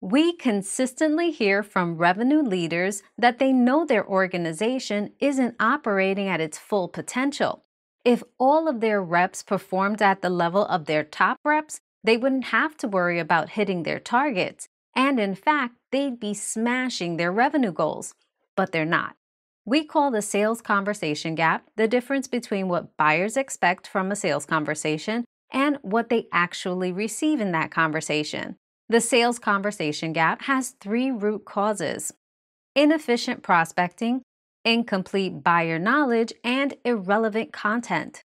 We consistently hear from revenue leaders that they know their organization isn't operating at its full potential. If all of their reps performed at the level of their top reps, they wouldn't have to worry about hitting their targets. And in fact, they'd be smashing their revenue goals. But they're not. We call the sales conversation gap the difference between what buyers expect from a sales conversation and what they actually receive in that conversation. The sales conversation gap has three root causes: inefficient prospecting, incomplete buyer knowledge, and irrelevant content.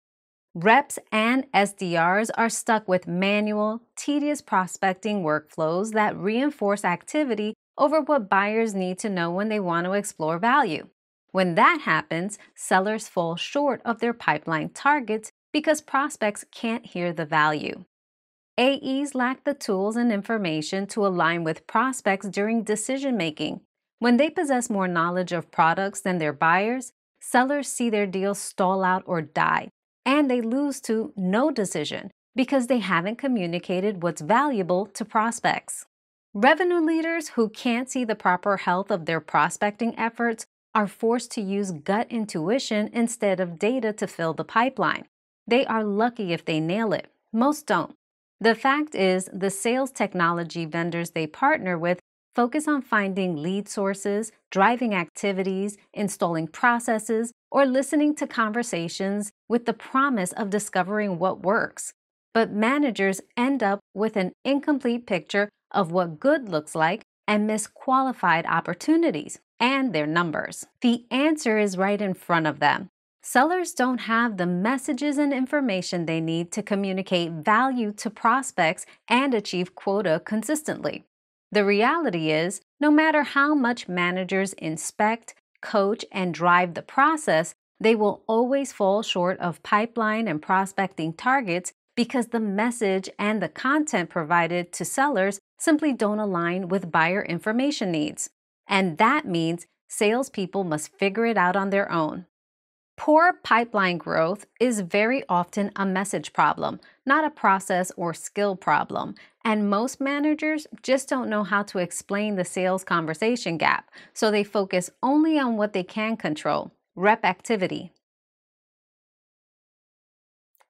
Reps and SDRs are stuck with manual, tedious prospecting workflows that reinforce activity over what buyers need to know when they want to explore value. When that happens, sellers fall short of their pipeline targets because prospects can't hear the value. AEs lack the tools and information to align with prospects during decision-making. When they possess more knowledge of products than their buyers, sellers see their deals stall out or die, and they lose to no decision because they haven't communicated what's valuable to prospects. Revenue leaders who can't see the proper health of their prospecting efforts are forced to use gut intuition instead of data to fill the pipeline. They are lucky if they nail it. Most don't. The fact is, the sales technology vendors they partner with focus on finding lead sources, driving activities, installing processes, or listening to conversations with the promise of discovering what works. But managers end up with an incomplete picture of what good looks like and miss qualified opportunities and their numbers. The answer is right in front of them. Sellers don't have the messages and information they need to communicate value to prospects and achieve quota consistently. The reality is, no matter how much managers inspect, coach, and drive the process, they will always fall short of pipeline and prospecting targets because the message and the content provided to sellers simply don't align with buyer information needs. And that means salespeople must figure it out on their own. Poor pipeline growth is very often a message problem, not a process or skill problem, and most managers just don't know how to explain the sales conversation gap, so they focus only on what they can control: rep activity.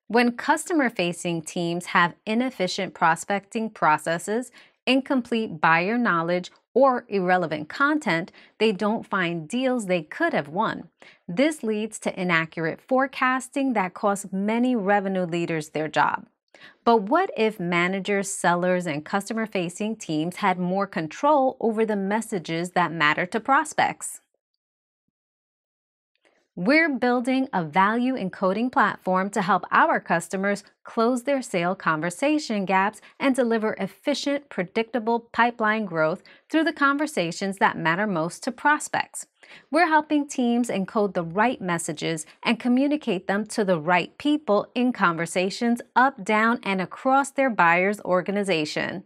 When customer-facing teams have inefficient prospecting processes, incomplete buyer knowledge, or irrelevant content, they don't find deals they could have won. This leads to inaccurate forecasting that costs many revenue leaders their job. But what if managers, sellers, and customer-facing teams had more control over the messages that matter to prospects? We're building a value encoding platform to help our customers close their sale conversation gaps and deliver efficient, predictable pipeline growth through the conversations that matter most to prospects. We're helping teams encode the right messages and communicate them to the right people in conversations up, down, and across their buyer's organization.